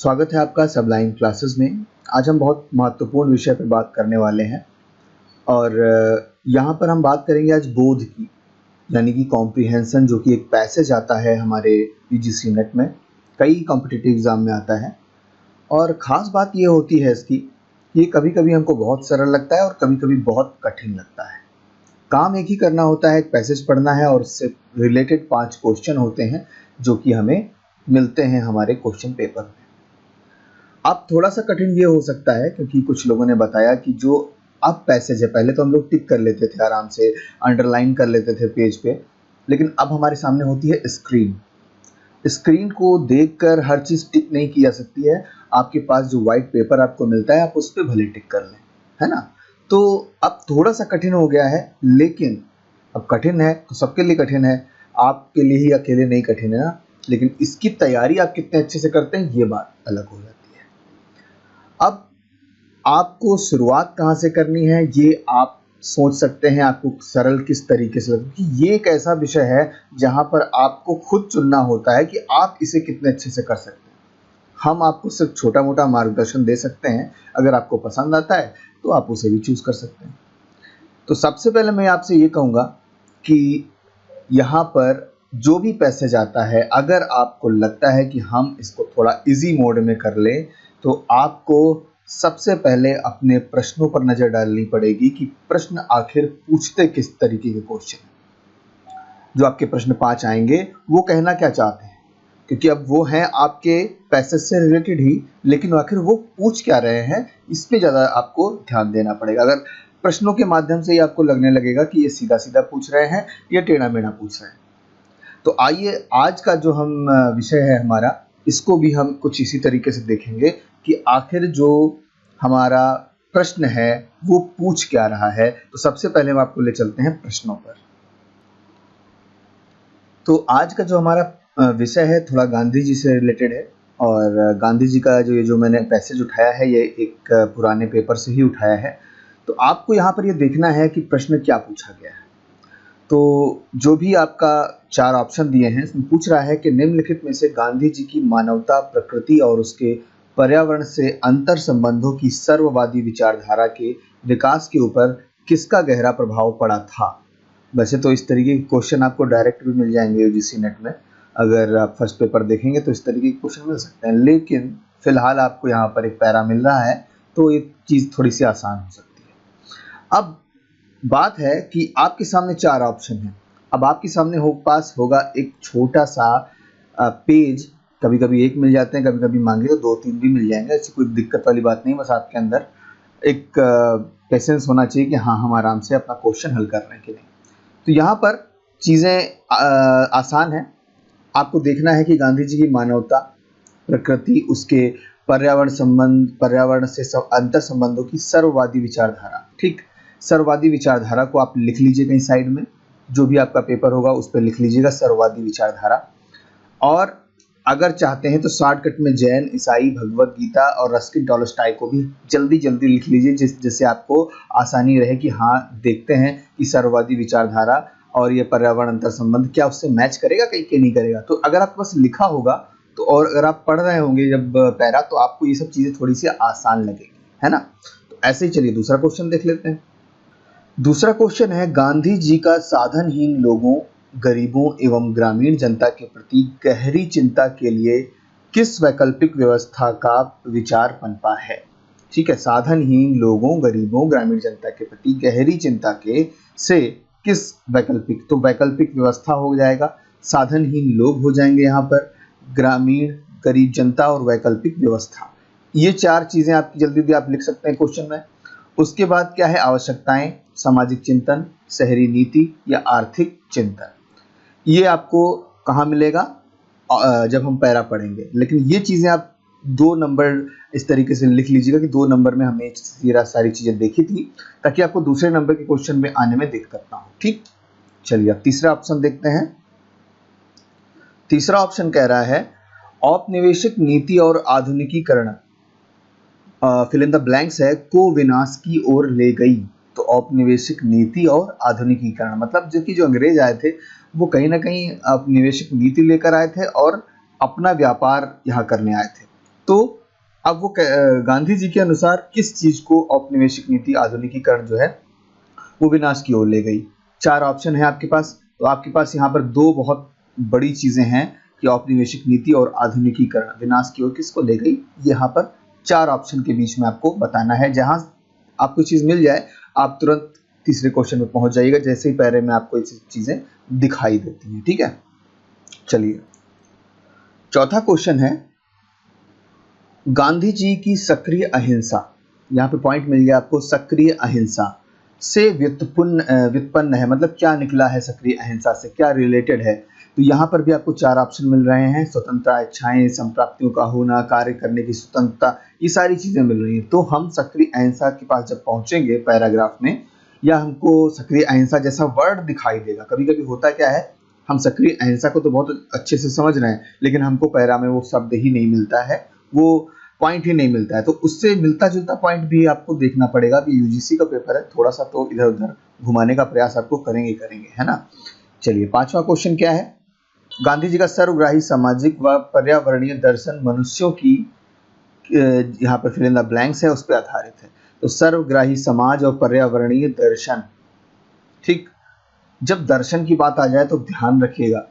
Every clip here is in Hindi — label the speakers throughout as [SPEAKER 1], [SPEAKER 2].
[SPEAKER 1] स्वागत है आपका सबलाइन क्लासेस में। आज हम बहुत महत्वपूर्ण विषय पर बात करने वाले हैं और यहाँ पर हम बात करेंगे आज बोध की, यानी कि कॉम्प्रिहेंशन, जो कि एक पैसेज आता है हमारे यूजीसी नेट में, कई कॉम्पिटिटिव एग्ज़ाम में आता है। और ख़ास बात ये होती है इसकी, ये कभी कभी हमको बहुत सरल लगता है और कभी कभी बहुत कठिन लगता है। काम एक ही करना होता है, एक पैसेज पढ़ना है और उससे रिलेटेड 5 क्वेश्चन होते हैं जो कि हमें मिलते हैं हमारे क्वेश्चन पेपर में। अब थोड़ा सा कठिन ये हो सकता है क्योंकि कुछ लोगों ने बताया कि जो अब पैसेज है, पहले तो हम लोग टिक कर लेते थे, आराम से अंडरलाइन कर लेते थे पेज पे, लेकिन अब हमारे सामने होती है स्क्रीन। स्क्रीन को देखकर हर चीज़ टिक नहीं की जा सकती है। आपके पास जो वाइट पेपर आपको मिलता है, आप उस पर भले टिक कर लें, है ना। तो अब थोड़ा सा कठिन हो गया है, लेकिन अब कठिन है तो सबके लिए कठिन है, आपके लिए ही अकेले नहीं कठिन है ना। लेकिन इसकी तैयारी आप कितने अच्छे से करते हैं, ये बात अलग हो जाती है। अब आपको शुरुआत कहाँ से करनी है, ये आप सोच सकते हैं। आपको सरल किस तरीके से लगता है कि ये एक ऐसा विषय है जहाँ पर आपको खुद चुनना होता है कि आप इसे कितने अच्छे से कर सकते हैं। हम आपको सिर्फ छोटा मोटा मार्गदर्शन दे सकते हैं, अगर आपको पसंद आता है तो आप उसे भी चूज़ कर सकते हैं। तो सबसे पहले मैं आपसे ये कहूँगा कि यहाँ पर जो भी पैसेज आता है, अगर आपको लगता है कि हम इसको थोड़ा इजी मोड में कर लें, तो आपको सबसे पहले अपने प्रश्नों पर नज़र डालनी पड़ेगी कि प्रश्न आखिर पूछते किस तरीके के क्वेश्चन हैं। जो आपके प्रश्न 5 आएंगे वो कहना क्या चाहते हैं, क्योंकि अब वो हैं आपके पैसेज से रिलेटेड ही, लेकिन आखिर वो पूछ क्या रहे हैं, इस पे ज़्यादा आपको ध्यान देना पड़ेगा। अगर प्रश्नों के माध्यम से ही आपको लगने लगेगा कि ये सीधा सीधा पूछ रहे हैं या टेढ़ा मेढ़ा पूछ रहे हैं, तो आइए आज का जो हम विषय है हमारा, इसको भी हम कुछ इसी तरीके से देखेंगे कि आखिर जो हमारा प्रश्न है वो पूछ क्या रहा है। तो सबसे पहले हम आपको ले चलते हैं प्रश्नों पर। तो आज का जो हमारा विषय है थोड़ा गांधी जी से रिलेटेड है, और गांधी जी का जो मैंने पैसेज उठाया है, ये एक पुराने पेपर से ही उठाया है। तो आपको यहाँ पर ये देखना है कि प्रश्न क्या पूछा गया है। तो जो भी आपका 4 ऑप्शन दिए हैं, इसमें पूछ रहा है कि निम्नलिखित में से गांधी जी की मानवता, प्रकृति और उसके पर्यावरण से अंतर संबंधों की सर्ववादी विचारधारा के विकास के ऊपर किसका गहरा प्रभाव पड़ा था। वैसे तो इस तरीके के क्वेश्चन आपको डायरेक्ट भी मिल जाएंगे यूजीसी नेट में, अगर आप फर्स्ट पेपर देखेंगे तो इस तरीके के क्वेश्चन मिल सकते हैं, लेकिन फिलहाल आपको यहाँ पर एक पैरा मिल रहा है तो ये चीज़ थोड़ी सी आसान हो सकती है। अब बात है कि आपके सामने 4 ऑप्शन हैं। अब आपके सामने पास होगा एक छोटा सा पेज, कभी कभी एक मिल जाते हैं, कभी कभी मांगे तो 2-3 भी मिल जाएंगे, ऐसी कोई दिक्कत वाली बात नहीं। बस आपके अंदर एक पेशेंस होना चाहिए कि हाँ, हम आराम से अपना क्वेश्चन हल कर रहे हैं कि नहीं। तो यहाँ पर चीज़ें आसान हैं। आपको देखना है कि गांधी जी की मानवता, प्रकृति, उसके पर्यावरण से अंतर संबंधों की सर्ववादी विचारधारा। ठीक, सर्ववादी विचारधारा को आप लिख लीजिए कहीं साइड में, जो भी आपका पेपर होगा उस पर लिख लीजिएगा सर्ववादी विचारधारा। और अगर चाहते हैं तो शॉर्टकट में जैन, ईसाई, भगवत गीता और रस्किन टॉलस्टॉय को भी जल्दी जल्दी लिख लीजिए, जिससे आपको आसानी रहे कि हाँ, देखते हैं कि सर्ववादी विचारधारा और ये पर्यावरण अंतर संबंध क्या उससे मैच करेगा कहीं के नहीं करेगा। तो अगर आपके पास लिखा होगा तो, और अगर आप पढ़ रहे होंगे जब पैरा, तो आपको ये सब चीज़ें थोड़ी सी आसान लगेगी, है ना। तो ऐसे ही चलिए दूसरा क्वेश्चन देख लेते हैं। दूसरा क्वेश्चन है, गांधी जी का साधनहीन लोगों, गरीबों एवं ग्रामीण जनता के प्रति गहरी चिंता के लिए किस वैकल्पिक व्यवस्था का विचार पनपा है। ठीक है, साधनहीन लोगों, गरीबों, ग्रामीण जनता के प्रति गहरी चिंता के से किस वैकल्पिक, तो वैकल्पिक व्यवस्था हो जाएगा, साधनहीन लोग हो जाएंगे यहाँ पर, ग्रामीण, गरीब जनता और वैकल्पिक व्यवस्था। ये 4 चीजें आपकी जल्दी जल्दी आप लिख सकते हैं क्वेश्चन में। उसके बाद क्या है, आवश्यकताएं, सामाजिक चिंतन, शहरी नीति या आर्थिक चिंतन। ये आपको कहाँ मिलेगा, जब हम पैरा पढ़ेंगे। लेकिन ये चीज़ें आप 2 नंबर इस तरीके से लिख लीजिएगा कि 2 नंबर में हमने ये सारी चीज़ें देखी थी, ताकि आपको दूसरे नंबर के क्वेश्चन में आने में दिक्कत ना हो। ठीक, चलिए अब तीसरा ऑप्शन देखते हैं। तीसरा ऑप्शन कह रहा है, औपनिवेशिक नीति और आधुनिकीकरण फिल इन द ब्लैंक्स है, को विनाश की ओर ले गई। तो औपनिवेशिक नीति और आधुनिकीकरण मतलब जो अंग्रेज आए थे वो कहीं ना कहीं औपनिवेशिक नीति लेकर आए थे और अपना व्यापार यहाँ करने आए थे। तो अब वो गांधी जी के अनुसार किस चीज को औपनिवेशिक नीति आधुनिकीकरण जो है वो विनाश की ओर ले गई। 4 ऑप्शन है आपके पास। तो आपके पास यहाँ पर 2 बहुत बड़ी चीजें हैं कि औपनिवेशिक नीति और आधुनिकीकरण विनाश की ओर किसको ले गई। यहाँ पर 4 ऑप्शन के बीच में आपको बताना है। जहां आपको चीज मिल जाए आप तुरंत तीसरे क्वेश्चन में पहुंच जाइएगा, जैसे ही पहले में आपको ये चीजें दिखाई देती हैं। ठीक है, चलिए चौथा क्वेश्चन है, गांधी जी की सक्रिय अहिंसा, यहाँ पे पॉइंट मिल गया आपको, सक्रिय अहिंसा से व्युत्पन्न है, मतलब क्या निकला है सक्रिय अहिंसा से, क्या रिलेटेड है। तो यहाँ पर भी आपको 4 ऑप्शन मिल रहे हैं, स्वतंत्रता, इच्छाएं, संप्राप्तियों का होना, कार्य करने की स्वतंत्रता, ये सारी चीजें मिल रही हैं। तो हम सक्रिय अहिंसा के पास जब पहुंचेंगे पैराग्राफ में, या हमको सक्रिय अहिंसा जैसा वर्ड दिखाई देगा। कभी कभी होता क्या है, हम सक्रिय अहिंसा को तो बहुत अच्छे से समझ रहे हैं, लेकिन हमको पैरा में वो शब्द ही नहीं मिलता है, वो पॉइंट ही नहीं मिलता है। तो उससे मिलता जुलता पॉइंट भी आपको देखना पड़ेगा कि यूजीसी का पेपर है, थोड़ा सा तो इधर उधर घुमाने का प्रयास आपको करेंगे, है ना। चलिए पांचवा क्वेश्चन क्या है, गांधी जी का सर्वग्राही सामाजिक व पर्यावरणीय दर्शन मनुष्यों की, यहाँ पर फिल इन द ब्लैंक्स है, उस पर आधारित है। तो सर्वग्राही समाज और पर्यावरणीय दर्शन, ठीक। जब दर्शन की बात आ जाए तो ध्यान रखिएगा,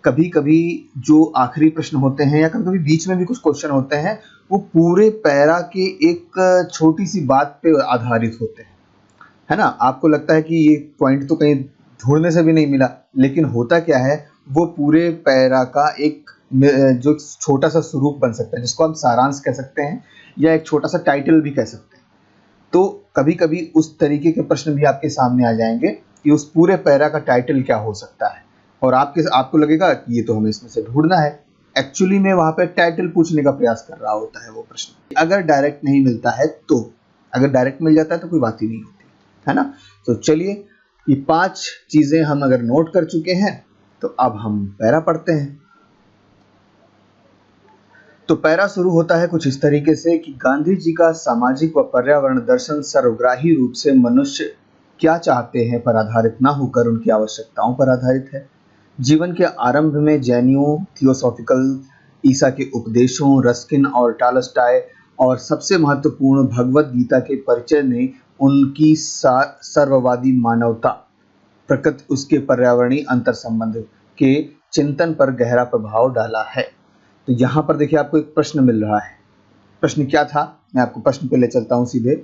[SPEAKER 1] कभी कभी जो आखिरी प्रश्न होते हैं या कभी कभी बीच में भी कुछ क्वेश्चन होते हैं, वो पूरे पैरा के एक छोटी सी बात पे आधारित होते हैं, है ना। आपको लगता है कि ये पॉइंट तो कहीं ढूंढने से भी नहीं मिला, लेकिन होता क्या है, वो पूरे पैरा का एक जो छोटा सा स्वरूप बन सकता है, जिसको हम सारांश कह सकते हैं या एक छोटा सा टाइटल भी कह सकते हैं। तो कभी कभी उस तरीके के प्रश्न भी आपके सामने आ जाएंगे कि उस पूरे पैरा का टाइटल क्या हो सकता है, और आपको लगेगा कि ये तो हमें इसमें से ढूंढना है। एक्चुअली में वहां पे टाइटल पूछने का प्रयास कर रहा होता है वो प्रश्न। अगर डायरेक्ट नहीं मिलता है तो, अगर डायरेक्ट मिल जाता है तो कोई बात ही नहीं होती, है ना। तो चलिए ये 5 चीजें हम अगर नोट कर चुके हैं, तो अब हम पैरा पढ़ते हैं। तो पैरा शुरू होता है कुछ इस तरीके से कि गांधी जी का सामाजिक व पर्यावरण दर्शन सर्वग्राही रूप से मनुष्य क्या चाहते हैं पर आधारित ना होकर उनकी आवश्यकताओं पर आधारित है। जीवन के आरंभ में जैनियों, थियोसॉफिकल, ईसा के उपदेशों, रस्किन और टॉलस्टॉय, और सबसे महत्वपूर्ण भगवत गीता के परिचय ने उनकी सर्ववादी मानवता, प्रकृति, उसके पर्यावरणीय अंतर संबंध के चिंतन पर गहरा प्रभाव डाला है। तो यहाँ पर देखिए आपको एक प्रश्न मिल रहा है। प्रश्न क्या था, मैं आपको प्रश्न पे ले चलता हूँ सीधे।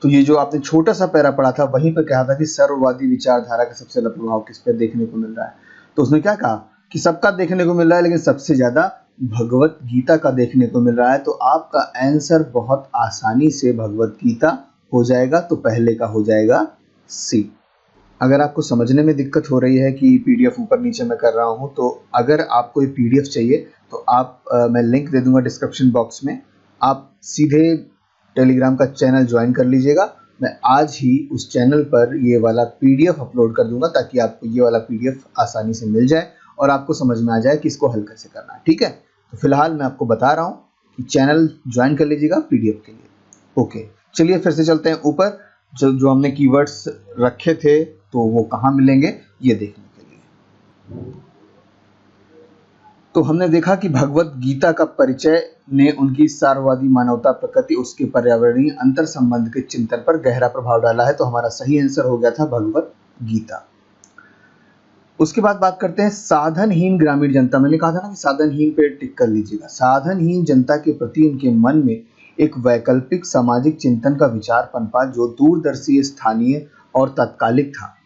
[SPEAKER 1] तो ये जो आपने छोटा सा पैरा पढ़ा था, वहीं पर कहा था कि सर्ववादी विचारधारा का सबसे ज्यादा प्रभाव किस पे देखने को मिल रहा है। तो उसने क्या कहा कि सबका देखने को मिल रहा है, लेकिन सबसे ज्यादा भगवत गीता का देखने को मिल रहा है। तो आपका आंसर बहुत आसानी से भगवत गीता हो जाएगा। तो पहले का हो जाएगा सी। अगर आपको समझने में दिक्कत हो रही है कि पीडीएफ ऊपर नीचे मैं कर रहा हूं, तो अगर आपको ये पीडीएफ चाहिए तो मैं लिंक दे दूंगा डिस्क्रिप्शन बॉक्स में, आप सीधे टेलीग्राम का चैनल ज्वाइन कर लीजिएगा। मैं आज ही उस चैनल पर ये वाला पीडीएफ अपलोड कर दूंगा, ताकि आपको ये वाला पीडीएफ आसानी से मिल जाए और आपको समझ में आ जाए कि इसको हल कैसे करना है। ठीक है, तो फिलहाल मैं आपको बता रहा हूँ कि चैनल ज्वाइन कर लीजिएगा पीडीएफ के लिए। ओके, चलिए फिर से चलते हैं ऊपर। जो हमने कीवर्ड्स रखे थे तो वो कहाँ मिलेंगे ये देखने के लिए। तो हमने देखा कि भगवत गीता का परिचय ने उनकी सार्ववादी मानवता, प्रकृति, उसके पर्यावरणीय अंतर संबंध के चिंतन पर गहरा प्रभाव डाला है। तो हमारा सही आंसर हो गया था भगवत गीता। उसके बाद बात करते हैं साधनहीन ग्रामीण जनता। मैंने कहा था ना कि साधनहीन पे टिक कर लीजिएगा। साधनहीन जनता के प्रति उनके मन में एक वैकल्पिक सामाजिक चिंतन का विचार पनपा, जो दूरदर्शी, स्थानीय और तात्कालिक था।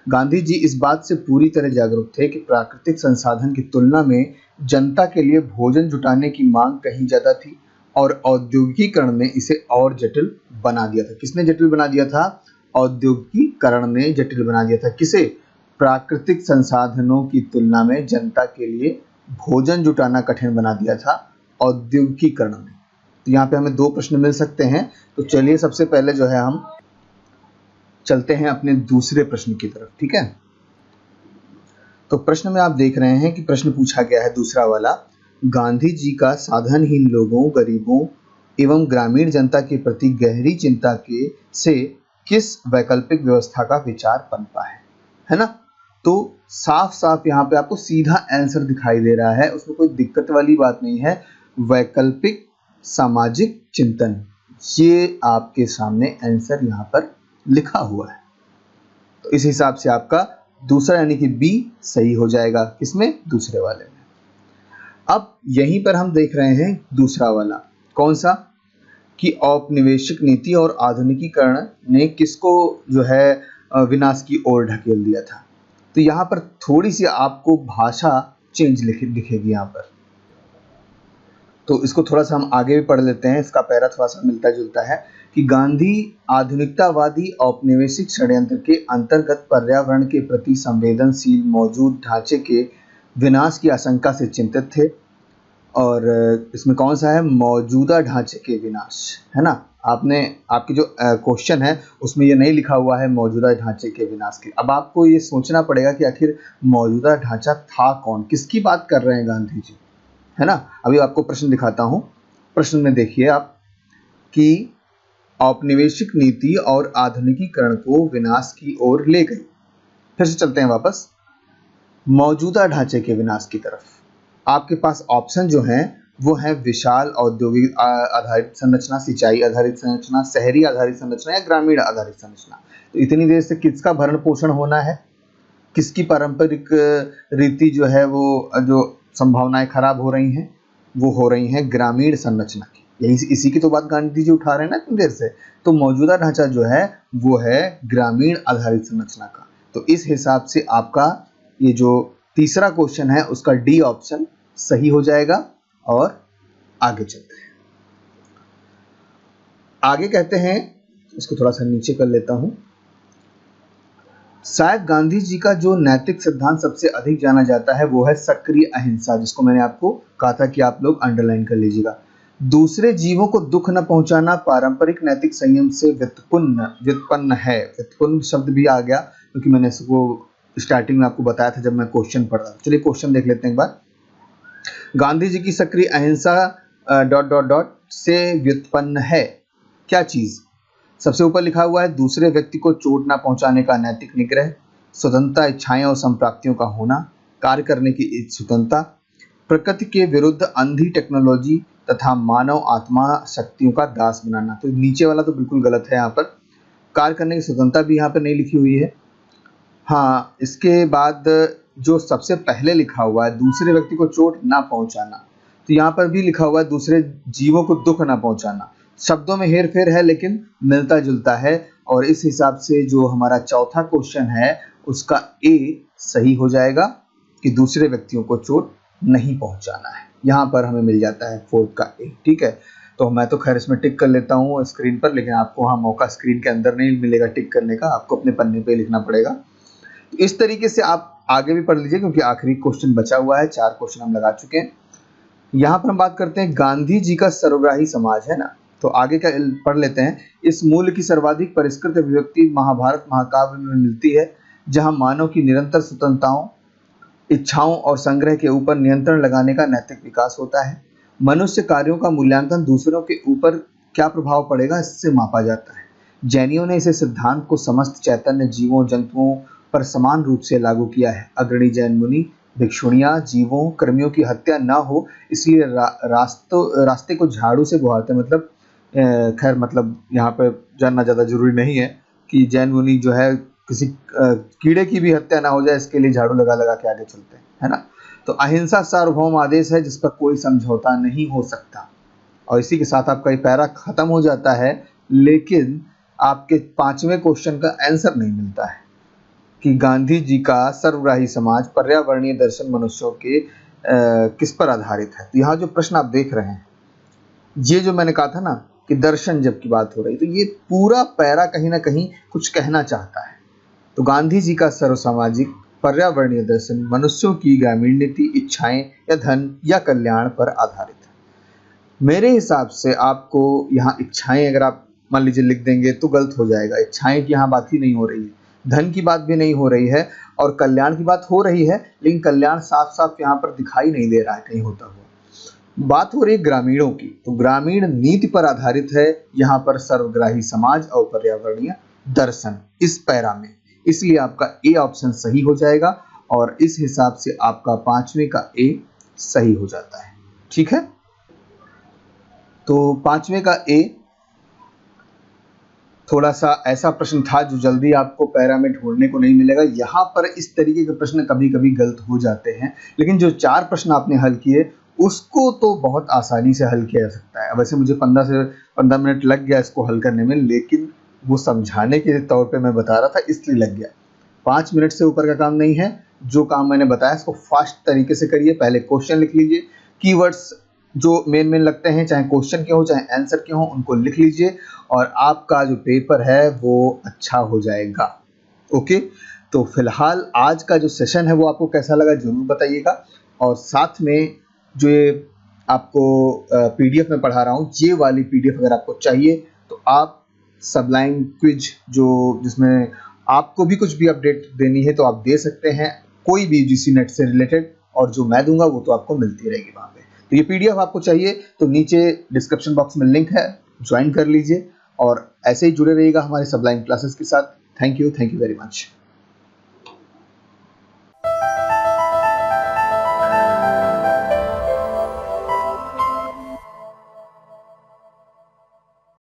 [SPEAKER 1] गांधी जी इस बात से पूरी तरह जागरूक थे कि प्राकृतिक संसाधन की तुलना में जनता के लिए भोजन जुटाने की मांग कहीं ज्यादा थी, और औद्योगिकीकरण ने इसे और जटिल बना दिया था। किसने जटिल बना दिया था? औद्योगिकीकरण ने जटिल बना दिया था। किसे? प्राकृतिक संसाधनों की तुलना में जनता के लिए भोजन जुटाना कठिन बना दिया था औद्योगिकीकरण ने। तो यहाँ पे हमें 2 प्रश्न मिल सकते हैं। तो चलिए सबसे पहले जो है हम चलते हैं अपने दूसरे प्रश्न की तरफ। ठीक है, तो प्रश्न में आप देख रहे हैं कि प्रश्न पूछा गया है दूसरा वाला, गांधी जी का साधनहीन लोगों, गरीबों एवं ग्रामीण जनता के प्रति गहरी चिंता से किस वैकल्पिक व्यवस्था का विचार पनपा है ना। तो साफ साफ यहाँ पे आपको सीधा आंसर दिखाई दे रहा है, उसमें कोई दिक्कत वाली बात नहीं है। वैकल्पिक सामाजिक चिंतन, ये आपके सामने आंसर यहाँ पर लिखा हुआ है। तो इस हिसाब से आपका दूसरा यानी कि बी सही हो जाएगा, किसमें, दूसरे वाले में। अब यहीं पर हम देख रहे हैं दूसरा वाला, कौन सा, कि औपनिवेशिक नीति और आधुनिकीकरण ने किसको जो है विनाश की ओर ढकेल दिया था। तो यहाँ पर थोड़ी सी आपको भाषा चेंज दिखेगी यहाँ पर, तो इसको थोड़ा सा हम आगे भी पढ़ लेते हैं। इसका पैरा थोड़ा सा मिलता जुलता है कि गांधी आधुनिकतावादी औपनिवेशिक षड्यंत्र के अंतर्गत पर्यावरण के प्रति संवेदनशील मौजूद ढांचे के विनाश की आशंका से चिंतित थे। और इसमें कौन सा है, मौजूदा ढांचे के विनाश, है ना। आपने आपकी जो क्वेश्चन है उसमें ये नहीं लिखा हुआ है मौजूदा ढांचे के विनाश के। अब आपको ये सोचना पड़ेगा कि आखिर मौजूदा ढांचा था कौन, किसकी बात कर रहे हैं गांधी जी, है ना। अभी आपको प्रश्न दिखाता हूं। प्रश्न में देखिए आप कि औपनिवेशिक नीति और आधुनिकीकरण को विनाश की ओर ले गई। फिर से चलते हैं वापस मौजूदा ढांचे के विनाश की तरफ। आपके पास ऑप्शन जो हैं वो है विशाल औद्योगिक आधारित संरचना, सिंचाई आधारित संरचना, शहरी आधारित संरचना या ग्रामीण आधारित संरचना। तो इतनी देर से किसका भरण पोषण होना है, किसकी पारंपरिक रीति जो है वो जो संभावनाएं खराब हो रही हैं, वो हो रही हैं ग्रामीण संरचना की। यही इसी की तो बात गांधी जी उठा रहे हैं ना इतनी देर से। तो मौजूदा ढांचा जो है वो है ग्रामीण आधारित संरचना का। तो इस हिसाब से आपका ये जो तीसरा क्वेश्चन है उसका डी ऑप्शन सही हो जाएगा। और आगे चलते हैं, आगे कहते हैं, इसको थोड़ा सा नीचे कर लेता हूं। शायद गांधी जी का जो नैतिक सिद्धांत सबसे अधिक जाना जाता है वो है सक्रिय अहिंसा, जिसको मैंने आपको कहा था कि आप लोग अंडरलाइन कर लीजिएगा। दूसरे जीवों को दुख न पहुंचाना पारंपरिक नैतिक संयम से व्युत्पन्न है। व्युत्पन्न शब्द भी आ गया क्योंकि मैंने इसको स्टार्टिंग में आपको बताया था जब मैं क्वेश्चन पढ़ रहा था। चलिए क्वेश्चन देख लेते हैं एक बार। गांधी जी की सक्रिय अहिंसा ... से व्युत्पन्न है क्या चीज। सबसे ऊपर लिखा हुआ है दूसरे व्यक्ति को चोट ना पहुंचाने का नैतिक निग्रह, स्वतंत्रता, इच्छाएं और संप्राप्तियों का होना, कार्य करने की स्वतंत्रता, प्रकृति के विरुद्ध अंधी टेक्नोलॉजी तथा मानव आत्मा शक्तियों का दास बनाना। तो नीचे वाला तो बिल्कुल गलत है, यहाँ पर कार्य करने की स्वतंत्रता भी यहाँ पर नहीं लिखी हुई है। हाँ, इसके बाद जो सबसे पहले लिखा हुआ है दूसरे व्यक्ति को चोट ना पहुंचाना, तो यहाँ पर भी लिखा हुआ है दूसरे जीवों को दुख ना पहुंचाना। शब्दों में हेर फेर है लेकिन मिलता जुलता है। और इस हिसाब से जो हमारा चौथा क्वेश्चन है उसका ए सही हो जाएगा कि दूसरे व्यक्तियों को चोट नहीं पहुंचाना है। यहाँ पर हमें मिल जाता है फोर्थ का ए। ठीक है, तो मैं तो खैर इसमें टिक कर लेता हूँ स्क्रीन पर, लेकिन आपको वहाँ मौका स्क्रीन के अंदर नहीं मिलेगा टिक करने का, आपको अपने पन्ने पे लिखना पड़ेगा। तो इस तरीके से आप आगे भी पढ़ लीजिए क्योंकि आखिरी क्वेश्चन बचा हुआ है, 4 क्वेश्चन हम लगा चुके हैं। यहाँ पर हम बात करते हैं गांधी जी का सर्वग्राही समाज, है ना। तो आगे का पढ़ लेते हैं। इस मूल्य की सर्वाधिक परिष्कृत अभिव्यक्ति महाभारत महाकाव्य में मिलती है, जहां मानव की निरंतर स्वतंत्रताओं, इच्छाओं और संग्रह के ऊपर नियंत्रण लगाने का नैतिक विकास होता है। मनुष्य कार्यों का मूल्यांकन दूसरों के ऊपर क्या प्रभाव पड़ेगा इससे मापा जाता है। जैनियों ने इसे सिद्धांत को समस्त चैतन्य जीवों जंतुओं पर समान रूप से लागू किया है। अग्रणी जैन मुनि भिक्षुणियां जीवों कर्मियों की हत्या न हो इसलिए रास्ते को झाड़ू से बुहारते, मतलब खैर मतलब यहाँ पर जानना ज़्यादा जरूरी नहीं है कि जैन मुनि जो है किसी कीड़े की भी हत्या ना हो जाए इसके लिए झाड़ू लगा लगा के आगे चलते हैं, है ना। तो अहिंसा सार्वभौम आदेश है जिस पर कोई समझौता नहीं हो सकता। और इसी के साथ आपका ये पैरा खत्म हो जाता है, लेकिन आपके 5वें क्वेश्चन का आंसर नहीं मिलता है कि गांधी जी का सर्वग्राही समाज पर्यावरणीय दर्शन मनुष्यों के किस पर आधारित है। तो यहाँ जो प्रश्न आप देख रहे हैं, ये जो मैंने कहा था ना कि दर्शन जब की बात हो रही, तो ये पूरा पैरा कहीं ना कहीं कुछ कहना चाहता है। तो गांधी जी का सर्वसामाजिक पर्यावरणीय दर्शन मनुष्यों की ग्रामीण नीति, इच्छाएं या धन या कल्याण पर आधारित है। मेरे हिसाब से आपको यहाँ इच्छाएं अगर आप मान लीजिए लिख देंगे तो गलत हो जाएगा। इच्छाएं की यहाँ बात ही नहीं हो रही है, धन की बात भी नहीं हो रही है और कल्याण की बात हो रही है, लेकिन कल्याण साफ साफ यहाँ पर दिखाई नहीं दे रहा है कहीं होता हुआ। बात हो रही है ग्रामीणों की, तो ग्रामीण नीति पर आधारित है यहाँ पर सर्वग्राही समाज और पर्यावरणीय दर्शन इस पैरा में। इसलिए आपका ए ऑप्शन सही हो जाएगा और इस हिसाब से आपका 5वें का ए सही हो जाता है। ठीक है, तो 5वें का ए थोड़ा सा ऐसा प्रश्न था जो जल्दी आपको पैरा में ढूंढने को नहीं मिलेगा। यहाँ पर इस तरीके के प्रश्न कभी कभी गलत हो जाते हैं, लेकिन जो 4 प्रश्न आपने हल किए उसको तो बहुत आसानी से हल किया जा सकता है। वैसे मुझे 15 मिनट लग गया इसको हल करने में, लेकिन वो समझाने के तौर पे मैं बता रहा था इसलिए लग गया। 5 मिनट से ऊपर का काम नहीं है। जो काम मैंने बताया इसको फास्ट तरीके से करिए। पहले क्वेश्चन लिख लीजिए, कीवर्ड्स जो मेन लगते हैं, चाहे क्वेश्चन के हो चाहे आंसर के हो, उनको लिख लीजिए और आपका जो पेपर है वो अच्छा हो जाएगा। ओके, तो फिलहाल आज का जो सेशन है वो आपको कैसा लगा जरूर बताइएगा। और साथ में जो ये आपको पीडीएफ में पढ़ा रहा हूँ, ये वाली पीडीएफ अगर आपको चाहिए तो आप सबलाइन क्विज जिसमें आपको भी कुछ भी अपडेट देनी है तो आप दे सकते हैं, कोई भी यूजीसी नेट से रिलेटेड, और जो मैं दूंगा वो तो आपको मिलती रहेगी वहाँ पे। तो ये पीडीएफ आपको चाहिए तो नीचे डिस्क्रिप्शन बॉक्स में लिंक है, ज्वाइन कर लीजिए और ऐसे ही जुड़े रहिएगा हमारे सबलाइन क्लासेस के साथ। Thank you very much.